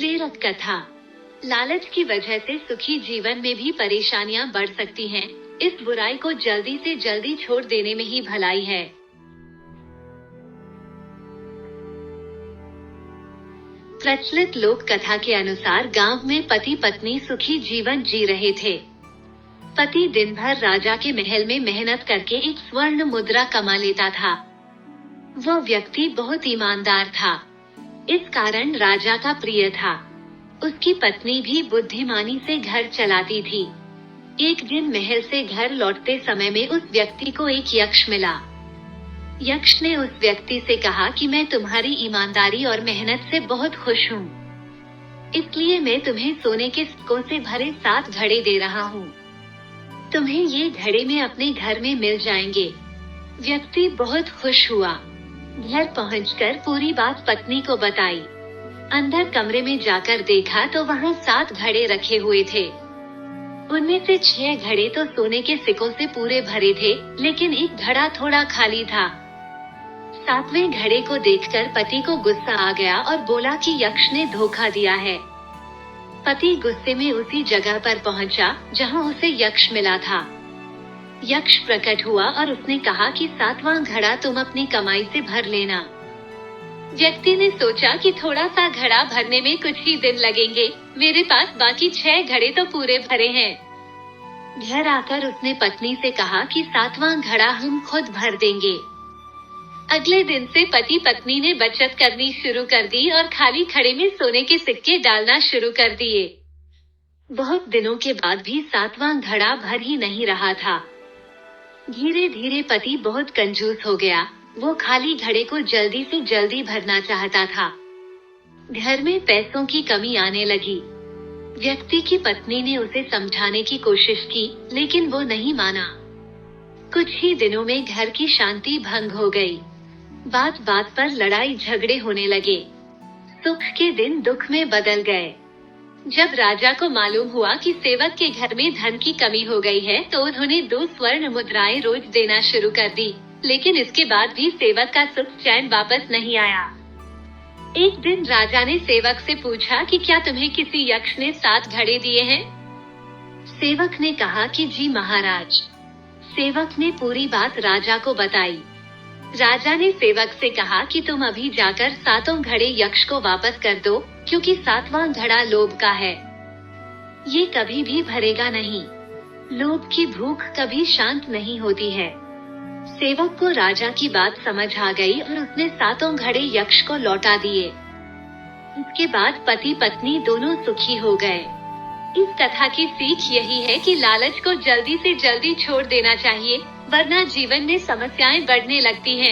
प्रेरक कथा। लालच की वजह से सुखी जीवन में भी परेशानियां बढ़ सकती हैं। इस बुराई को जल्दी से जल्दी छोड़ देने में ही भलाई है। प्रचलित लोक कथा के अनुसार गांव में पति पत्नी सुखी जीवन जी रहे थे। पति दिन भर राजा के महल में मेहनत करके एक स्वर्ण मुद्रा कमा लेता था। वह व्यक्ति बहुत ईमानदार था, इस कारण राजा का प्रिय था। उसकी पत्नी भी बुद्धिमानी से घर चलाती थी। एक दिन महल से घर लौटते समय में उस व्यक्ति को एक यक्ष मिला। यक्ष ने उस व्यक्ति से कहा कि मैं तुम्हारी ईमानदारी और मेहनत से बहुत खुश हूँ, इसलिए मैं तुम्हें सोने के सिक्कों से भरे 7 घड़े दे रहा हूँ। तुम्हें ये घड़े में अपने घर में मिल जाएंगे। व्यक्ति बहुत खुश हुआ। घर पहुंचकर पूरी बात पत्नी को बताई। अंदर कमरे में जाकर देखा तो वहाँ 7 घड़े रखे हुए थे। उनमें से 6 घड़े तो सोने के सिक्कों से पूरे भरे थे, लेकिन एक घड़ा थोड़ा खाली था। 7वें घड़े को देखकर पति को गुस्सा आ गया और बोला कि यक्ष ने धोखा दिया है। पति गुस्से में उसी जगह पर पहुंचा जहां उसे यक्ष मिला था। यक्ष प्रकट हुआ और उसने कहा कि 7वां घड़ा तुम अपनी कमाई से भर लेना। व्यक्ति ने सोचा कि थोड़ा सा घड़ा भरने में कुछ ही दिन लगेंगे, मेरे पास बाकी 6 घड़े तो पूरे भरे हैं। घर आकर उसने पत्नी से कहा कि 7वां घड़ा हम खुद भर देंगे। अगले दिन से पति पत्नी ने बचत करनी शुरू कर दी और खाली घड़े में सोने के सिक्के डालना शुरू कर दिए। बहुत दिनों के बाद भी 7वां घड़ा भर ही नहीं रहा था। धीरे धीरे पति बहुत कंजूस हो गया। वो खाली घड़े को जल्दी से जल्दी भरना चाहता था। घर में पैसों की कमी आने लगी। व्यक्ति की पत्नी ने उसे समझाने की कोशिश की, लेकिन वो नहीं माना। कुछ ही दिनों में घर की शांति भंग हो गई। बात बात पर लड़ाई झगड़े होने लगे। सुख के दिन दुख में बदल गए। जब राजा को मालूम हुआ कि सेवक के घर में धन की कमी हो गई है, तो उन्होंने 2 स्वर्ण मुद्राएं रोज देना शुरू कर दी, लेकिन इसके बाद भी सेवक का सुख चैन वापस नहीं आया। एक दिन राजा ने सेवक से पूछा कि क्या तुम्हें किसी यक्ष ने 7 घड़े दिए हैं? सेवक ने कहा कि जी महाराज। सेवक ने पूरी बात राजा को बताई। राजा ने सेवक से कहा कि तुम अभी जाकर 7 घड़े यक्ष को वापस कर दो, क्योंकि 7वां घड़ा लोभ का है। ये कभी भी भरेगा नहीं। लोभ की भूख कभी शांत नहीं होती है। सेवक को राजा की बात समझ आ गई और उसने 7 घड़े यक्ष को लौटा दिए। इसके बाद पति पत्नी दोनों सुखी हो गए। इस कथा की सीख यही है कि लालच को जल्दी से जल्दी छोड़ देना चाहिए, वरना जीवन में समस्याएं बढ़ने लगती हैं।